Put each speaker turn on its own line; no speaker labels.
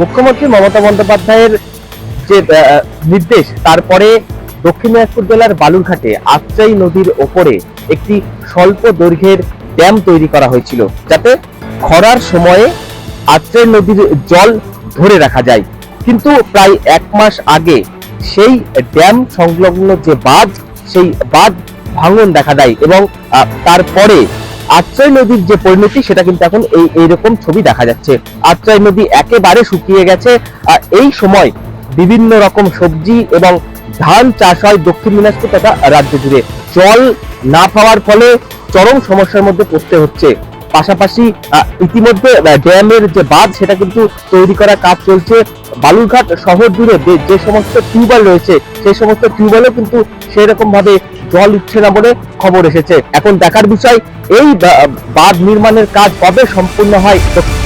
মুখ্যমন্ত্রী মমতা বন্দ্যোপাধ্যায়ের যে নির্দেশ, তারপরে দক্ষিণ দিনাজপুর জেলার বালুরঘাটে আত্রাই নদীর ওপরে একটি স্বল্প দৈর্ঘ্যের ড্যাম তৈরি করা হয়েছিল, যাতে খরার সময়ে আত্রাই নদীর জল ধরে রাখা যায়। কিন্তু প্রায় 1 মাস আগে সেই ড্যাম সংলগ্ন যে বাঁধ, সেই বাঁধ ভাঙন দেখা দেয় এবং তারপরে আত্রাই নদীর যে পরিণতি, সেটা কিন্তু এখন এইরকম ছবি দেখা যাচ্ছে। আত্রাই নদী একেবারে শুকিয়ে গেছে। এই সময় বিভিন্ন রকম সবজি এবং ধান চাষ হয় দক্ষিণ দিনাজপুর তথা রাজ্য জুড়ে। জল না পাওয়ার ফলে চরম সমস্যার মধ্যে পড়তে হচ্ছে। পাশাপাশি ইতিমধ্যে ড্যামের যে বাঁধ, সেটা কিন্তু তৈরি করার কাজ চলছে। বালুরঘাট শহর জুড়ে যে সমস্ত টিউবওয়েল রয়েছে, সেই সমস্ত টিউবওয়েলও কিন্তু সেরকম ভাবে জল উঠছে না বলে খবর এসেছে। এখন দেখার বিষয়, এই বাঁধ নির্মাণের কাজ কবে সম্পূর্ণ হয় দক্ষিণ